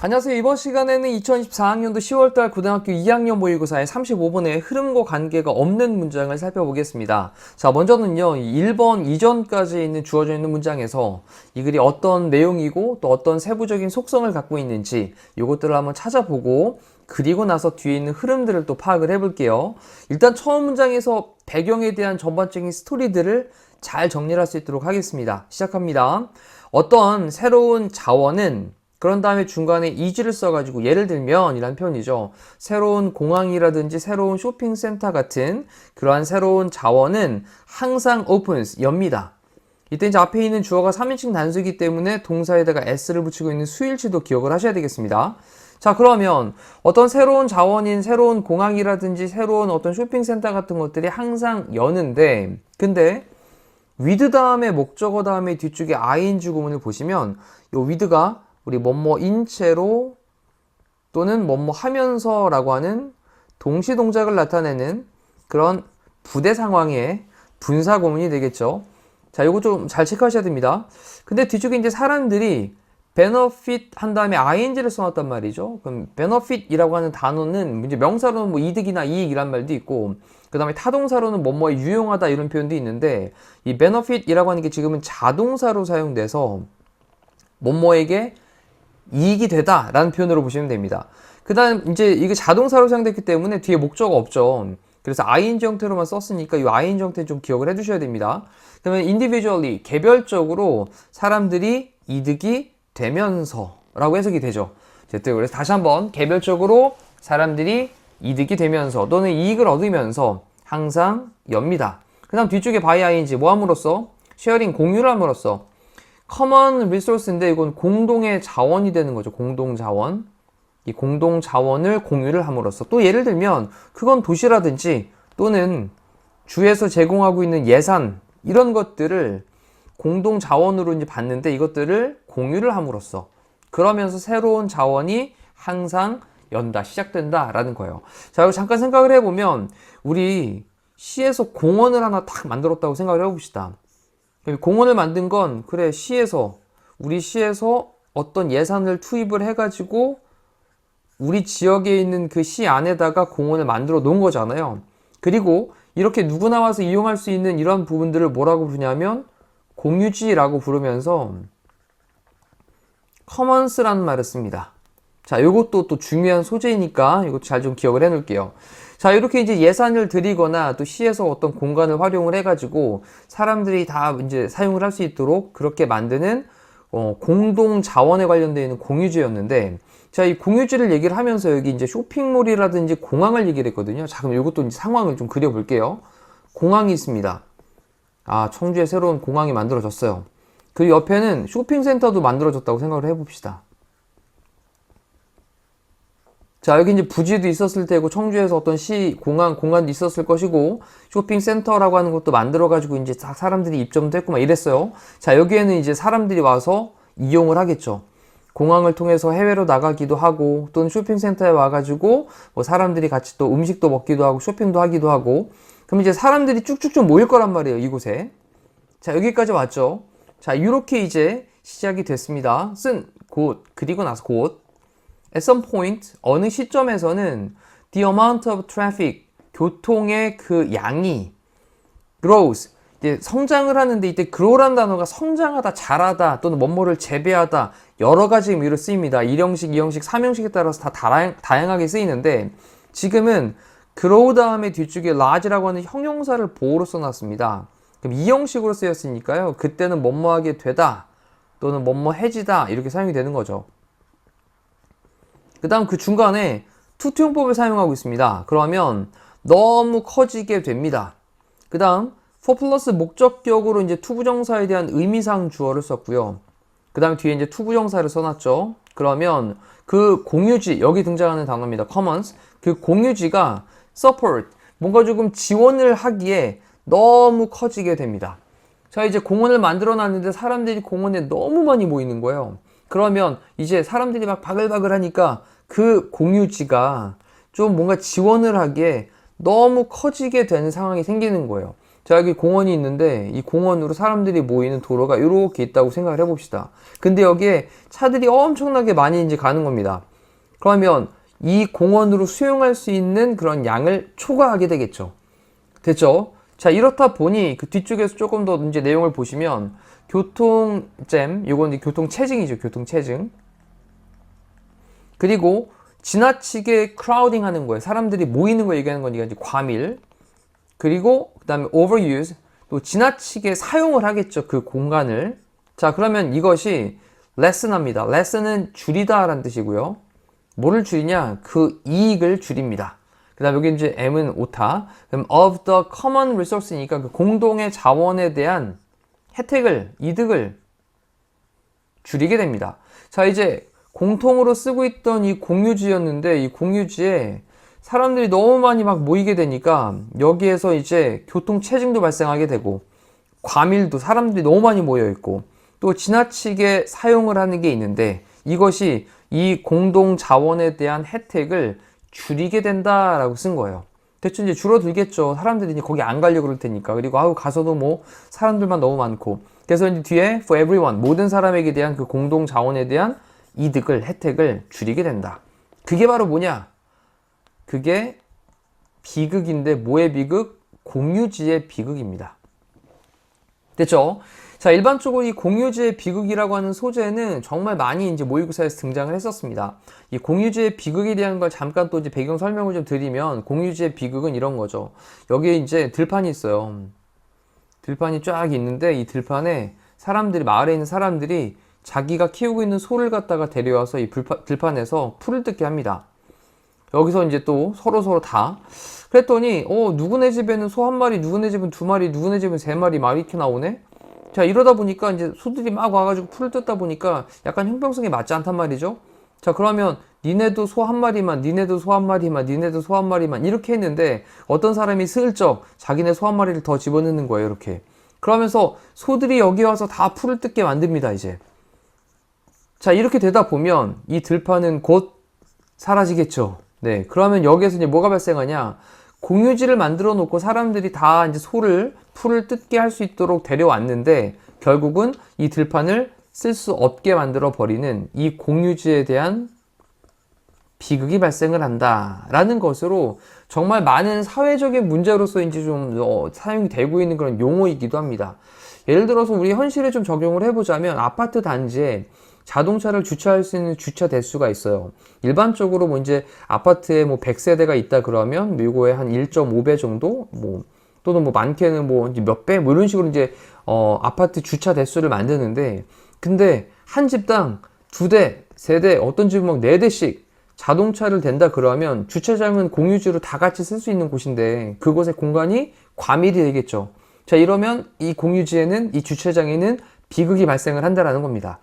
안녕하세요. 이번 시간에는 2024학년도 10월달 고등학교 2학년 모의고사의 35번의 흐름과 관계가 없는 문장을 살펴보겠습니다. 자, 먼저는요, 1번 이전까지 있는 주어져 있는 문장에서 이 글이 어떤 내용이고 또 어떤 세부적인 속성을 갖고 있는지 이것들을 한번 찾아보고 그리고 나서 뒤에 있는 흐름들을 또 파악을 해볼게요. 일단 처음 문장에서 배경에 대한 전반적인 스토리들을 잘 정리를 할 수 있도록 하겠습니다. 시작합니다. 어떤 새로운 자원은 그런 다음에 중간에 is를 써가지고 예를 들면 이란 표현이죠. 새로운 공항이라든지 새로운 쇼핑센터 같은 그러한 새로운 자원은 항상 opens, 엽니다. 이때 이제 앞에 있는 주어가 3인칭 단수이기 때문에 동사에다가 s를 붙이고 있는 수일치도 기억을 하셔야 되겠습니다. 자, 그러면 어떤 새로운 자원인 새로운 공항이라든지 새로운 어떤 쇼핑센터 같은 것들이 항상 여는데, 근데 with 다음에 목적어 다음에 뒤쪽에 ing 구문을 보시면 이 with가 우리 뭐뭐인 채로 또는 뭐뭐 하면서 라고 하는 동시 동작을 나타내는 그런 부대 상황의 분사 구문이 되겠죠. 자, 이거 좀 잘 체크하셔야 됩니다. 근데 뒤쪽에 이제 사람들이 benefit 한 다음에 ing를 써놨단 말이죠. 그럼 benefit이라고 하는 단어는 이제 명사로는 뭐 이득이나 이익이란 말도 있고, 그 다음에 타동사로는 뭐뭐에 유용하다 이런 표현도 있는데, 이 benefit이라고 하는 게 지금은 자동사로 사용돼서 뭐뭐에게 이익이 되다 라는 표현으로 보시면 됩니다. 그 다음 이제 이게 자동사로 사용됐기 때문에 뒤에 목적어가 없죠. 그래서 ing 형태로만 썼으니까 이 ing 형태는 좀 기억을 해 두셔야 됩니다. 그러면 individually, 개별적으로 사람들이 이득이 되면서 라고 해석이 되죠. 그래서 다시 한번 개별적으로 사람들이 이득이 되면서 또는 이익을 얻으면서 항상 엽니다. 그 다음 뒤쪽에 by ing 뭐 함으로써? sharing, 공유를 함으로써. common resource인데 이건 공동의 자원이 되는 거죠. 공동 자원. 이 공동 자원을 공유를 함으로써. 또 예를 들면 그건 도시라든지 또는 주에서 제공하고 있는 예산 이런 것들을 공동 자원으로 이제 받는데 이것들을 공유를 함으로써 그러면서 새로운 자원이 항상 연다, 시작된다 라는 거예요. 자, 이거 잠깐 생각을 해보면 우리 시에서 공원을 하나 딱 만들었다고 생각을 해봅시다. 공원을 만든 건 그래 우리 시에서 어떤 예산을 투입을 해가지고 우리 지역에 있는 그 시 안에다가 공원을 만들어 놓은 거잖아요. 그리고 이렇게 누구나 와서 이용할 수 있는 이런 부분들을 뭐라고 부르냐면 공유지라고 부르면서 commons라는 말을 씁니다. 자, 이것도 또 중요한 소재이니까 이것도 잘 좀 기억을 해 놓을게요. 자, 이렇게 이제 예산을 들이거나 또 시에서 어떤 공간을 활용을 해가지고 사람들이 다 이제 사용을 할 수 있도록 그렇게 만드는 공동 자원에 관련되어 있는 공유지였는데, 자, 이 공유지를 얘기를 하면서 여기 이제 쇼핑몰이라든지 공항을 얘기를 했거든요. 자, 그럼 이것도 이제 상황을 좀 그려볼게요. 공항이 있습니다. 아, 청주에 새로운 공항이 만들어졌어요. 그리고 옆에는 쇼핑센터도 만들어졌다고 생각을 해봅시다. 자, 여기 이제 부지도 있었을 테고 청주에서 어떤 공간도 있었을 것이고 쇼핑센터라고 하는 것도 만들어가지고 이제 다 사람들이 입점도 했고 막 이랬어요. 자, 여기에는 이제 사람들이 와서 이용을 하겠죠. 공항을 통해서 해외로 나가기도 하고 또는 쇼핑센터에 와가지고 뭐 사람들이 같이 또 음식도 먹기도 하고 쇼핑도 하기도 하고, 그럼 이제 사람들이 쭉쭉 좀 모일 거란 말이에요, 이곳에. 자, 여기까지 왔죠. 자, 이렇게 이제 시작이 됐습니다. 그리고 나서 곧 at some point, 어느 시점에서는 the amount of traffic, 교통의 그 양이 grows, 이제 성장을 하는데 이때 grow라는 단어가 성장하다, 자라다 또는 뭐뭐를 재배하다 여러 가지 의미로 쓰입니다. 1형식, 2형식, 3형식에 따라서 다 다양하게 쓰이는데 지금은 grow 다음에 뒤쪽에 large라고 하는 형용사를 보호로 써놨습니다. 그럼 2형식으로 쓰였으니까요. 그때는 뭐뭐하게 되다 또는 뭐뭐해지다 이렇게 사용이 되는 거죠. 그 다음 그 중간에 투투용법을 사용하고 있습니다. 그러면 너무 커지게 됩니다. 그 다음 for 플러스 목적격으로 이제 투부정사에 대한 의미상 주어를 썼고요. 그 다음 뒤에 이제 투부정사를 써놨죠. 그러면 그 공유지, 여기 등장하는 단어입니다. commons. 그 공유지가 support, 뭔가 조금 지원을 하기에 너무 커지게 됩니다. 자, 이제 공원을 만들어 놨는데 사람들이 공원에 너무 많이 모이는 거예요. 그러면 이제 사람들이 막 바글바글 하니까 그 공유지가 좀 뭔가 지원을 하기에 너무 커지게 되는 상황이 생기는 거예요. 자, 여기 공원이 있는데 이 공원으로 사람들이 모이는 도로가 이렇게 있다고 생각을 해봅시다. 근데 여기에 차들이 엄청나게 많이 이제 가는 겁니다. 그러면 이 공원으로 수용할 수 있는 그런 양을 초과하게 되겠죠. 됐죠? 자, 이렇다 보니 그 뒤쪽에서 조금 더 이제 내용을 보시면 교통잼, 요건 이제 교통체증이죠. 교통체증. 그리고 지나치게 크라우딩 하는 거예요. 사람들이 모이는 거 얘기하는 거니까 이제 과밀. 그리고 그 다음에 overuse, 또 지나치게 사용을 하겠죠. 그 공간을. 자, 그러면 이것이 lessen합니다. lessen은 줄이다 라는 뜻이고요. 뭐를 줄이냐? 그 이익을 줄입니다. 그 다음 여기 이제 M은 오타. 그럼 of the common resource니까 그 공동의 자원에 대한 혜택을, 이득을 줄이게 됩니다. 자, 이제 공통으로 쓰고 있던 이 공유지였는데 이 공유지에 사람들이 너무 많이 막 모이게 되니까 여기에서 이제 교통체증도 발생하게 되고 과밀도 사람들이 너무 많이 모여 있고 또 지나치게 사용을 하는 게 있는데 이것이 이 공동 자원에 대한 혜택을 줄이게 된다라고 쓴 거예요. 대충 이제 줄어들겠죠. 사람들이 이제 거기 안 가려고 그럴 테니까. 그리고 아우 가서도 뭐 사람들만 너무 많고. 그래서 이제 뒤에 for everyone 모든 사람에게 대한 그 공동 자원에 대한 이득을 혜택을 줄이게 된다. 그게 바로 뭐냐? 그게 비극인데 뭐의 비극? 공유지의 비극입니다. 됐죠? 자, 일반적으로 이 공유지의 비극이라고 하는 소재는 정말 많이 이제 모의고사에서 등장을 했었습니다. 이 공유지의 비극에 대한 걸 잠깐 또 이제 배경 설명을 좀 드리면 공유지의 비극은 이런 거죠. 여기에 이제 들판이 있어요. 들판이 쫙 있는데 이 들판에 사람들이, 마을에 있는 사람들이 자기가 키우고 있는 소를 갖다가 데려와서 이 들판에서 풀을 뜯게 합니다. 여기서 이제 또 서로 다 그랬더니 누구네 집에는 소 한 마리, 누구네 집은 두 마리, 누구네 집은 세 마리 막 이렇게 나오네. 자, 이러다 보니까 이제 소들이 막 와가지고 풀을 뜯다 보니까 약간 형평성이 맞지 않단 말이죠. 자, 그러면 니네도 소 한 마리만, 니네도 소 한 마리만, 니네도 소 한 마리만 이렇게 했는데 어떤 사람이 슬쩍 자기네 소 한 마리를 더 집어넣는 거예요. 이렇게. 그러면서 소들이 여기 와서 다 풀을 뜯게 만듭니다. 이제. 자, 이렇게 되다 보면 이 들판은 곧 사라지겠죠. 네. 그러면 여기에서 이제 뭐가 발생하냐? 공유지를 만들어 놓고 사람들이 다 이제 풀을 뜯게 할 수 있도록 데려왔는데 결국은 이 들판을 쓸 수 없게 만들어 버리는 이 공유지에 대한 비극이 발생을 한다라는 것으로 정말 많은 사회적인 문제로서 이제 좀 사용이 되고 있는 그런 용어이기도 합니다. 예를 들어서 우리 현실에 좀 적용을 해보자면 아파트 단지에 자동차를 주차할 수 있는 주차 대수가 있어요. 일반적으로 뭐 이제 아파트에 뭐 100세대가 있다 그러면 요거에 한 1.5배 정도 뭐 또는 뭐 많게는 뭐 이제 몇 배 뭐 이런 식으로 이제 아파트 주차 대수를 만드는데 근데 한 집당 2대, 3대, 어떤 집은 막 4대씩 자동차를 댄다 그러면 주차장은 공유지로 다 같이 쓸 수 있는 곳인데 그곳의 공간이 과밀이 되겠죠. 자, 이러면 이 공유지에는 이 주차장에는 비극이 발생을 한다라는 겁니다.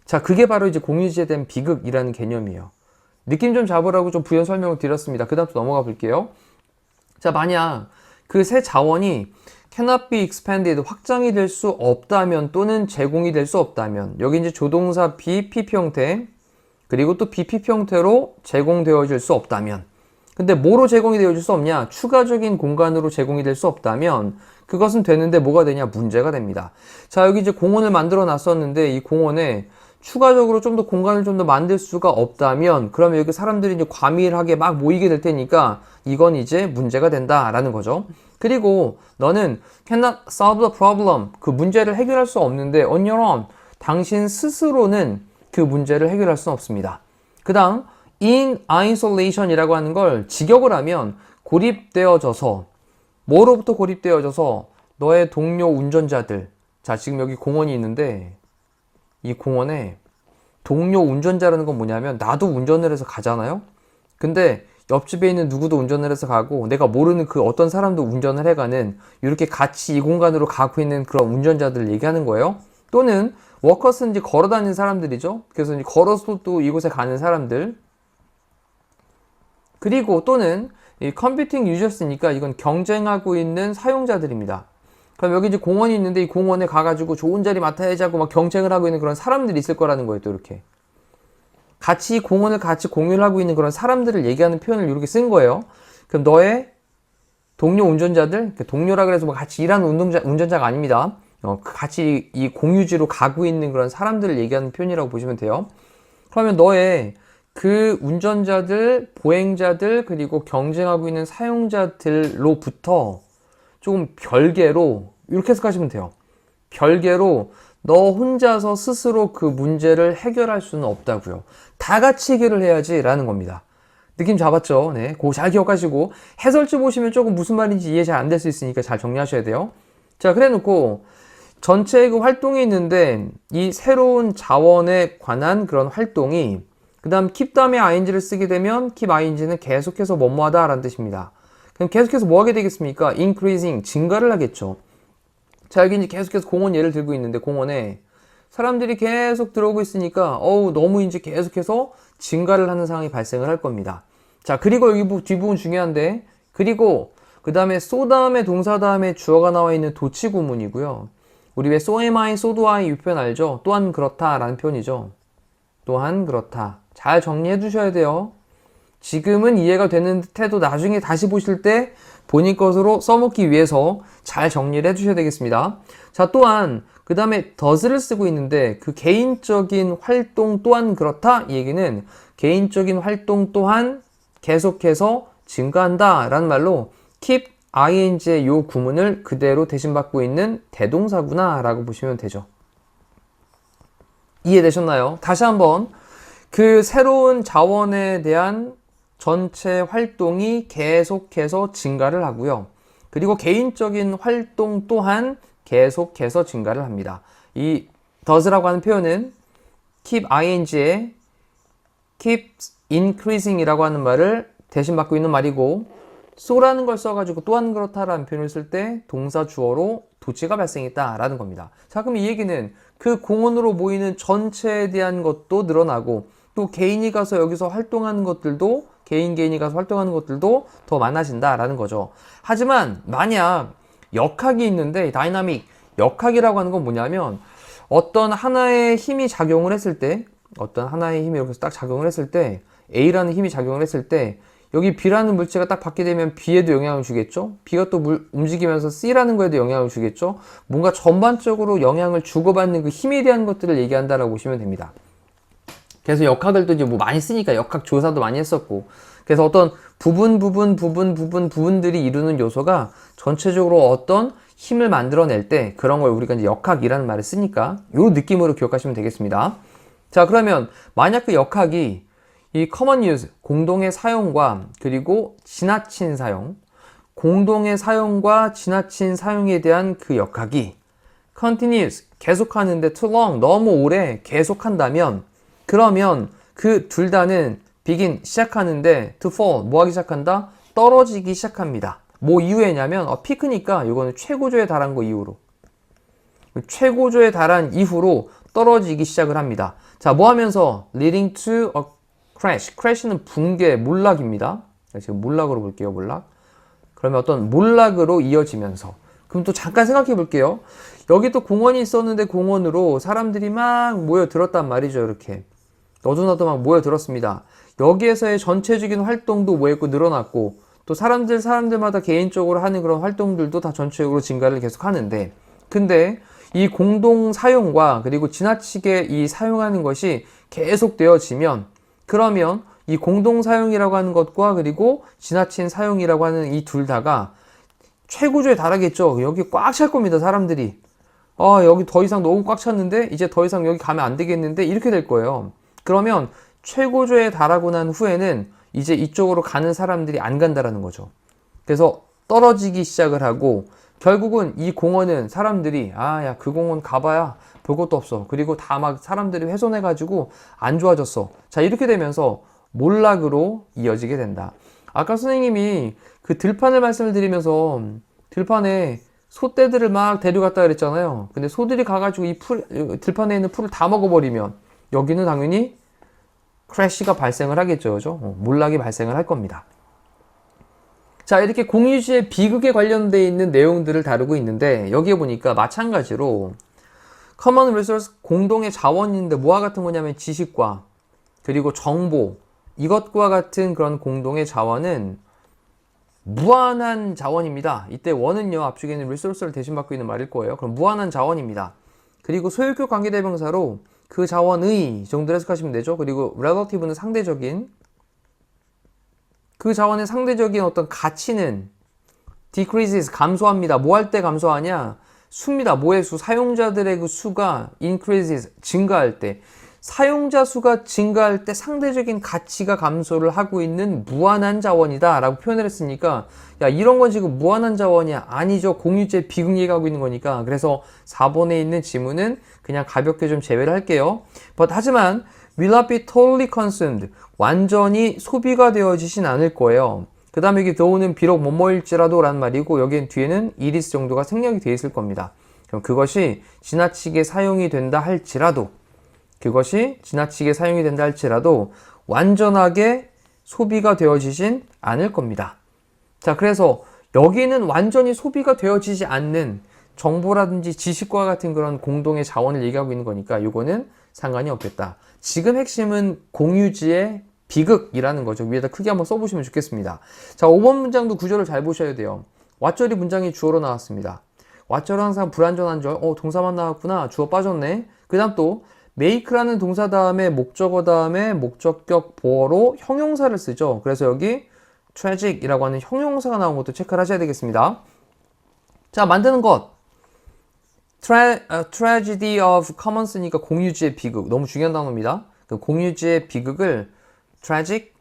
자, 그게 바로 이제 공유지에 대한 비극이라는 개념이에요. 느낌 좀 잡으라고 좀 부연 설명을 드렸습니다. 그 다음 또 넘어가 볼게요. 자, 만약 그 새 자원이 cannot be expanded, 확장이 될 수 없다면 또는 제공이 될 수 없다면 여기 이제 조동사 be, PP 형태 그리고 또 BPP 형태로 제공되어질 수 없다면 근데 뭐로 제공이 되어질 수 없냐? 추가적인 공간으로 제공이 될 수 없다면 그것은 되는데 뭐가 되냐? 문제가 됩니다. 자, 여기 이제 공원을 만들어 놨었는데 이 공원에 추가적으로 좀 더 공간을 좀 더 만들 수가 없다면 그러면 여기 사람들이 이제 과밀하게 막 모이게 될 테니까 이건 이제 문제가 된다라는 거죠. 그리고 너는 cannot solve the problem, 그 문제를 해결할 수 없는데 on your own, 당신 스스로는 그 문제를 해결할 수는 없습니다. 그 다음 in isolation 이라고 하는 걸 직역을 하면 고립되어져서, 뭐로부터 고립되어져서? 너의 동료 운전자들. 자, 지금 여기 공원이 있는데 이 공원에 동료 운전자라는 건 뭐냐면 나도 운전을 해서 가잖아요. 근데 옆집에 있는 누구도 운전을 해서 가고 내가 모르는 그 어떤 사람도 운전을 해가는, 이렇게 같이 이 공간으로 가고 있는 그런 운전자들을 얘기하는 거예요. 또는 워커스는 이제 걸어 다니는 사람들이죠. 그래서 이제 걸어서 또 이곳에 가는 사람들. 그리고 또는 이 컴퓨팅 유저스니까 이건 경쟁하고 있는 사용자들입니다. 그럼 여기 이제 공원이 있는데 이 공원에 가가지고 좋은 자리 맡아야지 하고 막 경쟁을 하고 있는 그런 사람들이 있을 거라는 거예요. 또 이렇게 같이 공원을 같이 공유를 하고 있는 그런 사람들을 얘기하는 표현을 이렇게 쓴 거예요. 그럼 너의 동료 운전자들, 동료라 그래서 뭐 같이 일하는 운전자가 아닙니다. 같이 이 공유지로 가고 있는 그런 사람들을 얘기하는 표현이라고 보시면 돼요. 그러면 너의 그 운전자들, 보행자들, 그리고 경쟁하고 있는 사용자들로부터 조금 별개로, 이렇게 해석하시면 돼요. 별개로 너 혼자서 스스로 그 문제를 해결할 수는 없다고요. 다 같이 해결을 해야지 라는 겁니다. 느낌 잡았죠? 네, 그거 잘 기억하시고 해설지 보시면 조금 무슨 말인지 이해 잘 안 될 수 있으니까 잘 정리하셔야 돼요. 자, 그래 놓고 전체의 그 활동이 있는데 이 새로운 자원에 관한 그런 활동이 그 다음 keep 다음에 ing를 쓰게 되면 keep ing는 계속해서 뭐뭐하다 라는 뜻입니다. 그럼 계속해서 뭐 하게 되겠습니까? increasing, 증가를 하겠죠. 자, 여기 이제 계속해서 공원 예를 들고 있는데 공원에 사람들이 계속 들어오고 있으니까 너무 이제 계속해서 증가를 하는 상황이 발생을 할 겁니다. 자, 그리고 여기 뒷부분 중요한데 그리고 그 다음에 so 다음에 동사 다음에 주어가 나와 있는 도치 구문이고요. 우리 왜 so am I, so do I 이 표현 알죠? 또한 그렇다 라는 표현이죠. 또한 그렇다. 잘 정리해 두셔야 돼요. 지금은 이해가 되는 듯해도 나중에 다시 보실 때 본인 것으로 써먹기 위해서 잘 정리를 해주셔야 되겠습니다. 자, 또한 그 다음에 does를 쓰고 있는데 그 개인적인 활동 또한 그렇다 이 얘기는 개인적인 활동 또한 계속해서 증가한다 라는 말로 keep ing의 요 구문을 그대로 대신받고 있는 대동사구나 라고 보시면 되죠. 이해되셨나요? 다시 한번 그 새로운 자원에 대한 전체 활동이 계속해서 증가를 하고요. 그리고 개인적인 활동 또한 계속해서 증가를 합니다. 이 does라고 하는 표현은 keep ing에 keep increasing 이라고 하는 말을 대신 받고 있는 말이고 so라는 걸 써가지고 또한 그렇다라는 표현을 쓸 때 동사 주어로 도치가 발생했다 라는 겁니다. 자, 그럼 이 얘기는 그 공원으로 모이는 전체에 대한 것도 늘어나고 또 개인이 가서 여기서 활동하는 것들도 개인이 가서 활동하는 것들도 더 많아진다라는 거죠. 하지만 만약 역학이 있는데 다이나믹 역학이라고 하는 건 뭐냐면 어떤 하나의 힘이 작용을 했을 때 어떤 하나의 힘이 이렇게 딱 작용을 했을 때 A라는 힘이 작용을 했을 때 여기 B라는 물체가 딱 받게 되면 B에도 영향을 주겠죠. B가 또 움직이면서 C라는 거에도 영향을 주겠죠. 뭔가 전반적으로 영향을 주고받는 그 힘에 대한 것들을 얘기한다라고 보시면 됩니다. 그래서 역학을 또 이제 뭐 많이 쓰니까 역학 조사도 많이 했었고 그래서 어떤 부분들이 이루는 요소가 전체적으로 어떤 힘을 만들어낼 때 그런 걸 우리가 이제 역학이라는 말을 쓰니까 요 느낌으로 기억하시면 되겠습니다. 자, 그러면 만약 그 역학이 이 common use, 공동의 사용과 그리고 지나친 사용, 공동의 사용과 지나친 사용에 대한 그 역학이 continuous, 계속하는데 too long, 너무 오래 계속한다면 그러면 그 둘 다는 begin, 시작하는데 to fall, 뭐 하기 시작한다? 떨어지기 시작합니다. 뭐 이유에냐면 피크니까 이거는 최고조에 달한 거 이후로 최고조에 달한 이후로 떨어지기 시작을 합니다. 자, 뭐 하면서 leading to a crash, crash는 붕괴, 몰락입니다. 지금 몰락으로 볼게요. 몰락. 그러면 어떤 몰락으로 이어지면서 그럼 또 잠깐 생각해 볼게요. 여기 또 공원이 있었는데 공원으로 사람들이 막 모여들었단 말이죠. 이렇게 너도나도 막 모여들었습니다. 여기에서의 전체적인 활동도 뭐 했고 늘어났고 또 사람들마다 개인적으로 하는 그런 활동들도 다 전체적으로 증가를 계속 하는데 근데 이 공동 사용과 그리고 지나치게 이 사용하는 것이 계속 되어지면 그러면 이 공동 사용이라고 하는 것과 그리고 지나친 사용이라고 하는 이 둘 다가 최고조에 달하겠죠. 여기 꽉 찰 겁니다. 사람들이 여기 더 이상 너무 꽉 찼는데 이제 더 이상 여기 가면 안 되겠는데 이렇게 될 거예요. 그러면 최고조에 달하고 난 후에는 이제 이쪽으로 가는 사람들이 안 간다라는 거죠. 그래서 떨어지기 시작을 하고 결국은 이 공원은 사람들이 야 그 공원 가봐야 볼 것도 없어. 그리고 다 막 사람들이 훼손해가지고 안 좋아졌어. 자, 이렇게 되면서 몰락으로 이어지게 된다. 아까 선생님이 그 들판을 말씀을 드리면서 들판에 소떼들을 막 데려갔다 그랬잖아요. 근데 소들이 가가지고 이 들판에 있는 풀을 다 먹어버리면 여기는 당연히 크래시가 발생을 하겠죠. 그죠? 몰락이 발생을 할 겁니다. 자, 이렇게 공유지의 비극에 관련되어 있는 내용들을 다루고 있는데 여기에 보니까 마찬가지로 common resource, 공동의 자원인데 뭐와 같은 거냐면 지식과 그리고 정보, 이것과 같은 그런 공동의 자원은 무한한 자원입니다. 이때 원은요, 앞쪽에 있는 resource를 대신받고 있는 말일 거예요. 그럼 무한한 자원입니다. 그리고 소유격 관계대명사로 그 자원의 정도로 해석하시면 되죠. 그리고 relative는 상대적인, 그 자원의 상대적인 어떤 가치는 decreases, 감소합니다. 뭐 할 때 감소하냐? 수입니다. 뭐의 수? 사용자들의 그 수가 increases, 증가할 때. 사용자 수가 증가할 때 상대적인 가치가 감소를 하고 있는 무한한 자원이다 라고 표현을 했으니까, 야, 이런 건 지금 무한한 자원이야? 아니죠. 공유제 비극 얘기하고 있는 거니까. 그래서 4번에 있는 지문은 그냥 가볍게 좀 제외를 할게요. 하지만 will not be totally consumed, 완전히 소비가 되어지진 않을 거예요. 그 다음에 여기 though는 비록 뭐뭐일지라도 라는 말이고, 여기엔 뒤에는 it is 정도가 생략이 되어 있을 겁니다. 그럼 그것이 지나치게 사용이 된다 할지라도, 그것이 지나치게 사용이 된다 할지라도 완전하게 소비가 되어지진 않을 겁니다. 자, 그래서 여기는 완전히 소비가 되어지지 않는 정보라든지 지식과 같은 그런 공동의 자원을 얘기하고 있는 거니까 이거는 상관이 없겠다. 지금 핵심은 공유지의 비극이라는 거죠. 위에다 크게 한번 써보시면 좋겠습니다. 자, 5번 문장도 구조를 잘 보셔야 돼요. 왓절이 문장이 주어로 나왔습니다. 왓절은 항상 불완전한 절, 동사만 나왔구나, 주어 빠졌네. 그 다음 또 make라는 동사 다음에 목적어 다음에 목적격 보어로 형용사를 쓰죠. 그래서 여기 tragic이라고 하는 형용사가 나온 것도 체크를 하셔야 되겠습니다. 자, 만드는 것. tragedy of commons니까 공유지의 비극. 너무 중요한 단어입니다. 그 공유지의 비극을 tragic,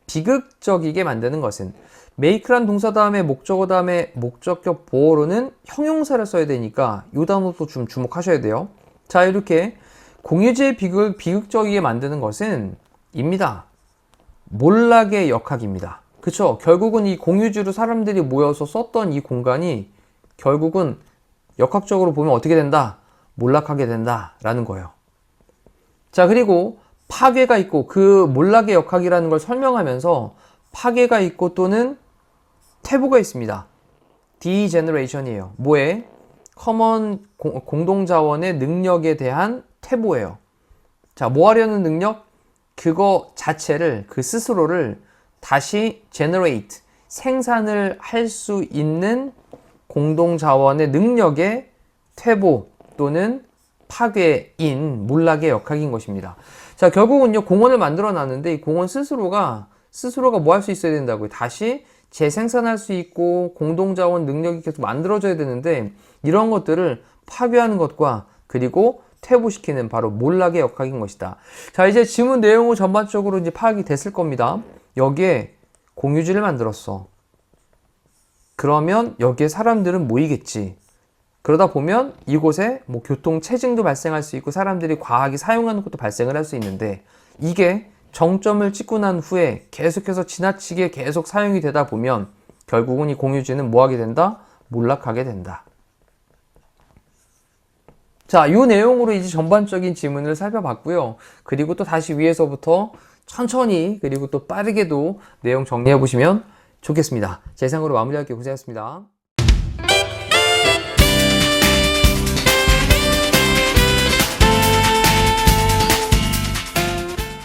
비극적이게 만드는 것은, make란 동사 다음에 목적어 다음에 목적격 보어로는 형용사를 써야 되니까 이 단어도 좀 주목하셔야 돼요. 자, 이렇게 공유지의 비극을 비극적이게 만드는 것은 입니다. 몰락의 역학입니다. 그쵸? 결국은 이 공유지로 사람들이 모여서 썼던 이 공간이 결국은 역학적으로 보면 어떻게 된다? 몰락하게 된다 라는 거예요. 자, 그리고 파괴가 있고, 그 몰락의 역학이라는 걸 설명하면서 파괴가 있고 또는 퇴보가 있습니다. degeneration이에요. 뭐에? 커먼 공동자원의 능력에 대한 퇴보예요. 자, 뭐 하려는 능력? 그거 자체를, 그 스스로를 다시 generate, 생산을 할 수 있는 공동자원의 능력의 퇴보 또는 파괴인 몰락의 역학인 것입니다. 자, 결국은요, 공원을 만들어 놨는데 이 공원 스스로가 뭐 할 수 있어야 된다고요? 다시 재생산할 수 있고 공동자원 능력이 계속 만들어져야 되는데, 이런 것들을 파괴하는 것과 그리고 퇴보시키는 바로 몰락의 역학인 것이다. 자, 이제 지문 내용은 전반적으로 이제 파악이 됐을 겁니다. 여기에 공유지를 만들었어. 그러면 여기에 사람들은 모이겠지. 그러다 보면 이곳에 뭐 교통 체증도 발생할 수 있고 사람들이 과하게 사용하는 것도 발생을 할 수 있는데, 이게 정점을 찍고 난 후에 계속해서 지나치게 계속 사용이 되다 보면 결국은 이 공유지는 뭐 하게 된다? 몰락하게 된다. 자, 이 내용으로 이제 전반적인 지문을 살펴봤고요. 그리고 또 다시 위에서부터 천천히 그리고 또 빠르게도 내용 정리해 보시면 좋겠습니다. 자, 이상으로 마무리할게요. 고생하셨습니다.